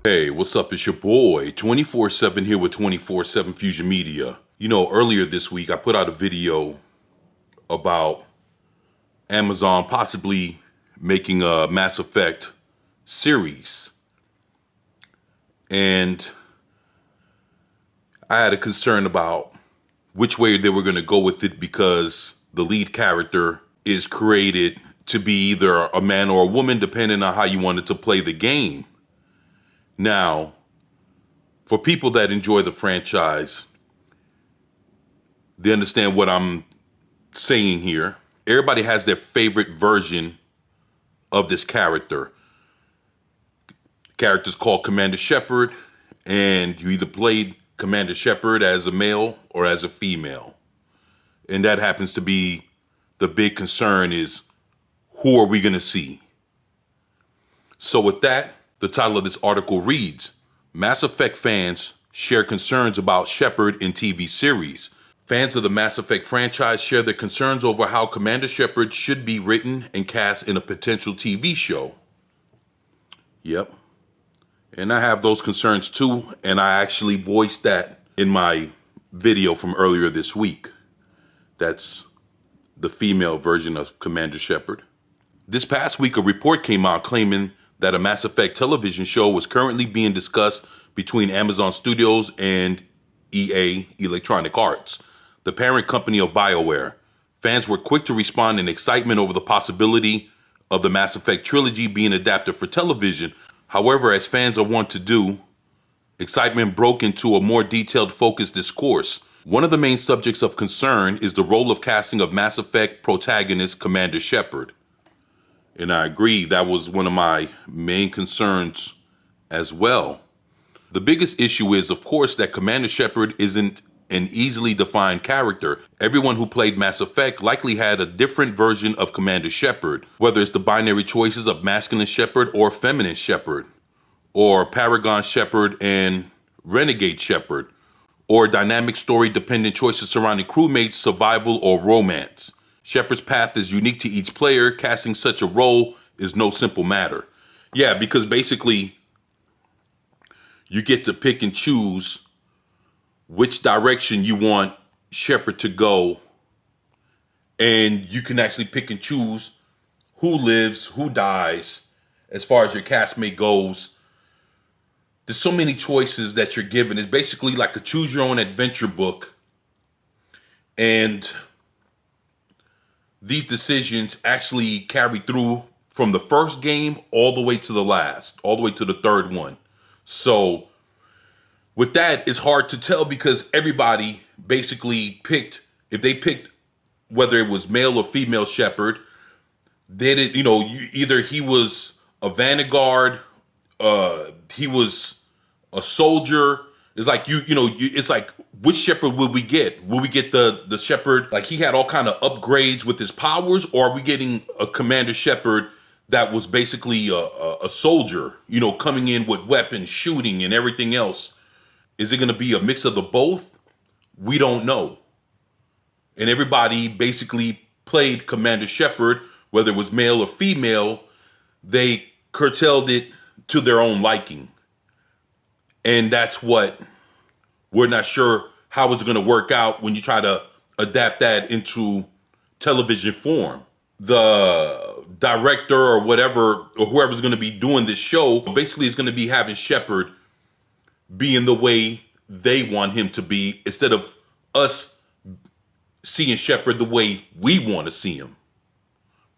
Hey, what's up? It's your boy, 24/7 here with 24/7 Fusion Media. Earlier this week, I put out a video about Amazon possibly making a Mass Effect series. And I had a concern about which way they were going to go with it because the lead character is created to be either a man or a woman, depending on how you wanted to play the game. Now, for people that enjoy the franchise, they understand what I'm saying here. Everybody has their favorite version of this character. The character's called Commander Shepard, and you either played Commander Shepard as a male or as a female. And that happens to be the big concern is, who are we going to see? So with that, the title of this article reads, Mass Effect fans share concerns about Shepard in TV series. Fans of the Mass Effect franchise share their concerns over how Commander Shepard should be written and cast in a potential TV show. Yep. And I have those concerns too, and I actually voiced that in my video from earlier this week. That's the female version of Commander Shepard. This past week, a report came out claiming that a Mass Effect television show was currently being discussed between Amazon Studios and EA, Electronic Arts, the parent company of BioWare. Fans were quick to respond in excitement over the possibility of the Mass Effect trilogy being adapted for television. However, as fans are wont to do, excitement broke into a more detailed, focused discourse. One of the main subjects of concern is the role of casting of Mass Effect protagonist Commander Shepard. And I agree, that was one of my main concerns as well. The biggest issue is, of course, that Commander Shepard isn't an easily defined character. Everyone who played Mass Effect likely had a different version of Commander Shepard, whether it's the binary choices of masculine Shepard or feminine Shepard, or Paragon Shepard and Renegade Shepard, or dynamic story-dependent choices surrounding crewmates, survival, or romance. Shepard's path is unique to each player. Casting such a role is no simple matter. Yeah, because basically you get to pick and choose which direction you want Shepard to go, and you can actually pick and choose who lives, who dies, as far as your castmate goes. There's so many choices that you're given. It's basically like a choose your own adventure book, and these decisions actually carry through from the first game all the way to the last, all the way to the third one. So with that, it's hard to tell because everybody basically picked, if they picked whether it was male or female Shepard, either he was a vanguard, he was a soldier. It's like, it's like, which Shepard will we get? Will we get the Shepard, like he had all kind of upgrades with his powers, or are we getting a Commander Shepard that was basically a soldier, coming in with weapons, shooting and everything else? Is it going to be a mix of the both? We don't know. And everybody basically played Commander Shepard, whether it was male or female. They curtailed it to their own liking. And that's what we're not sure how it's going to work out when you try to adapt that into television form. The director or whatever, or whoever's going to be doing this show, basically is going to be having Shepard being the way they want him to be, instead of us seeing Shepard the way we want to see him.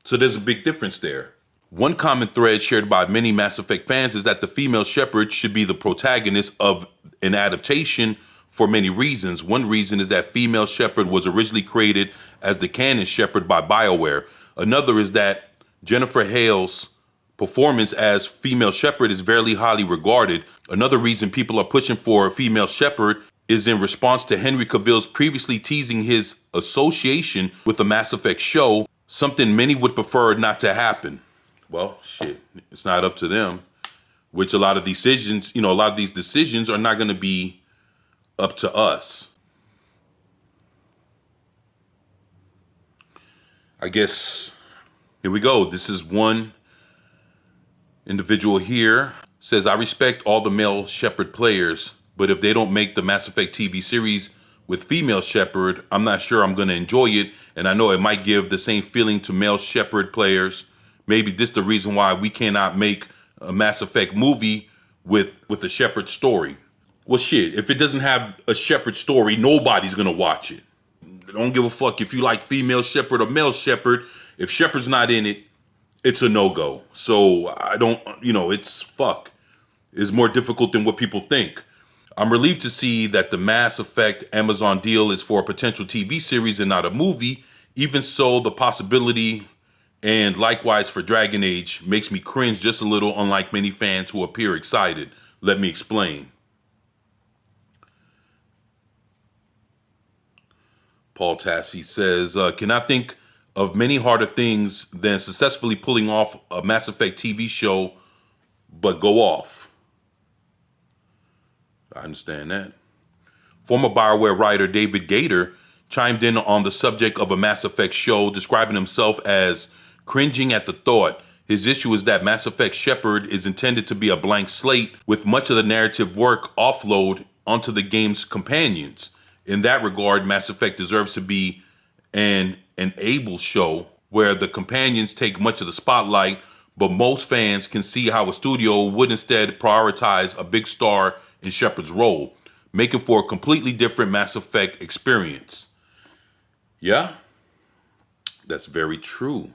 So there's a big difference there. One common thread shared by many Mass Effect fans is that the female Shepard should be the protagonist of an adaptation for many reasons. One reason is that female Shepard was originally created as the canon Shepard by BioWare. Another is that Jennifer Hale's performance as female Shepard is very highly regarded. Another reason people are pushing for a female Shepard is in response to Henry Cavill's previously teasing his association with the Mass Effect show, something many would prefer not to happen. Well, shit, it's not up to them, which a lot of these decisions are not going to be up to us. I guess, here we go. This is one individual here. Says, I respect all the male Shepard players, but if they don't make the Mass Effect TV series with female Shepard, I'm not sure I'm going to enjoy it. And I know it might give the same feeling to male Shepard players. Maybe this is the reason why we cannot make a Mass Effect movie with a Shepard story. Well, shit, if it doesn't have a Shepard story, nobody's going to watch it. I don't give a fuck if you like female Shepard or male Shepard. If Shepard's not in it, it's a no-go. So I don't, it's fuck. It's more difficult than what people think. I'm relieved to see that the Mass Effect Amazon deal is for a potential TV series and not a movie. Even so, the possibility, and likewise for Dragon Age, makes me cringe just a little, unlike many fans who appear excited. Let me explain. Paul Tassi says, cannot think of many harder things than successfully pulling off a Mass Effect TV show, but go off. I understand that. Former BioWare writer David Gator chimed in on the subject of a Mass Effect show, describing himself as cringing at the thought. His issue is that Mass Effect Shepard is intended to be a blank slate, with much of the narrative work offload onto the game's companions. In that regard, Mass Effect deserves to be an enable show where the companions take much of the spotlight, but most fans can see how a studio would instead prioritize a big star in Shepard's role, making for a completely different Mass Effect experience. Yeah, that's very true.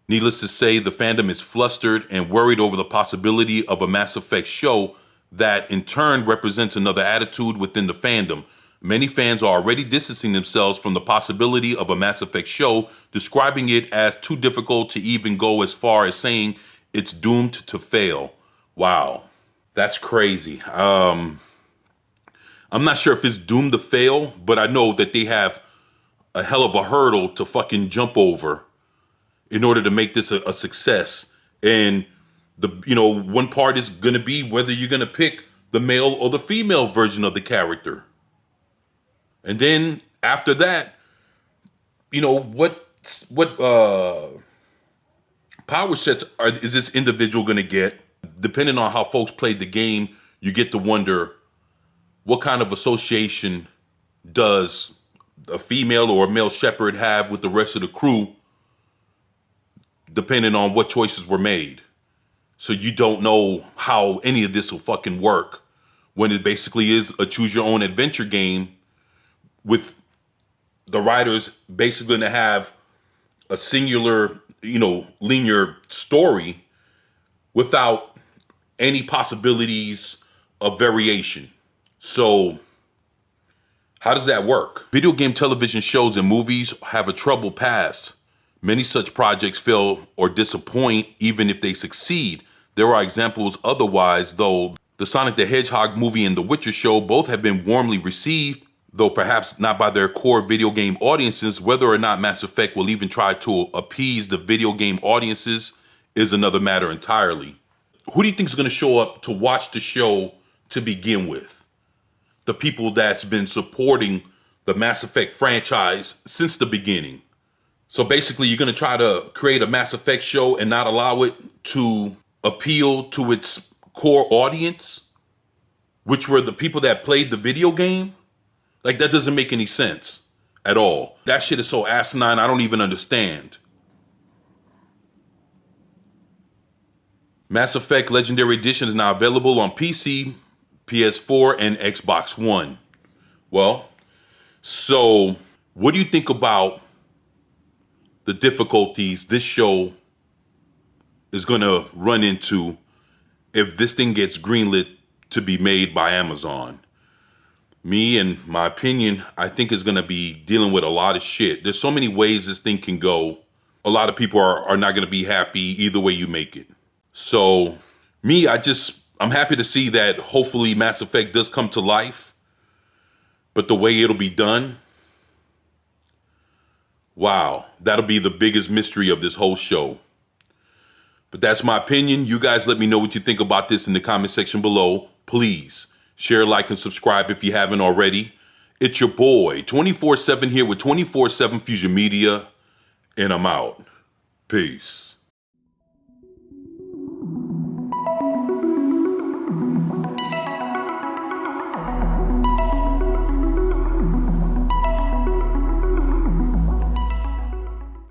Needless to say, the fandom is flustered and worried over the possibility of a Mass Effect show that in turn represents another attitude within the fandom. Many fans are already distancing themselves from the possibility of a Mass Effect show, describing it as too difficult to even go as far as saying it's doomed to fail. Wow, that's crazy. I'm not sure if it's doomed to fail, but I know that they have a hell of a hurdle to fucking jump over in order to make this a success. And one part is going to be whether you're going to pick the male or the female version of the character. And then after that, what power sets is this individual going to get? Depending on how folks played the game, you get to wonder what kind of association does a female or a male Shepard have with the rest of the crew, depending on what choices were made. So you don't know how any of this will fucking work when it basically is a choose your own adventure game with the writers basically going to have a singular, linear story without any possibilities of variation. So how does that work? Video game television shows and movies have a troubled past. Many such projects fail or disappoint even if they succeed. There are examples otherwise, though. The Sonic the Hedgehog movie and The Witcher show both have been warmly received, though perhaps not by their core video game audiences. Whether or not Mass Effect will even try to appease the video game audiences is another matter entirely. Who do you think is going to show up to watch the show to begin with? The people that's been supporting the Mass Effect franchise since the beginning. So basically, you're going to try to create a Mass Effect show and not allow it to appeal to its core audience, which were the people that played the video game? Like, that doesn't make any sense at all. That shit is so asinine, I don't even understand. Mass Effect Legendary Edition is now available on PC, PS4, and Xbox One. Well, so what do you think about the difficulties this show is going to run into if this thing gets greenlit to be made by Amazon? Me, in my opinion, I think is going to be dealing with a lot of shit. There's so many ways this thing can go. A lot of people are not going to be happy either way you make it. So me, I'm happy to see that hopefully Mass Effect does come to life, but the way it'll be done, wow, that'll be the biggest mystery of this whole show. But that's my opinion. You guys let me know what you think about this in the comment section below. Please share, like, and subscribe if you haven't already. It's your boy, 24/7 here with 24/7 Fusion Media, and I'm out. Peace.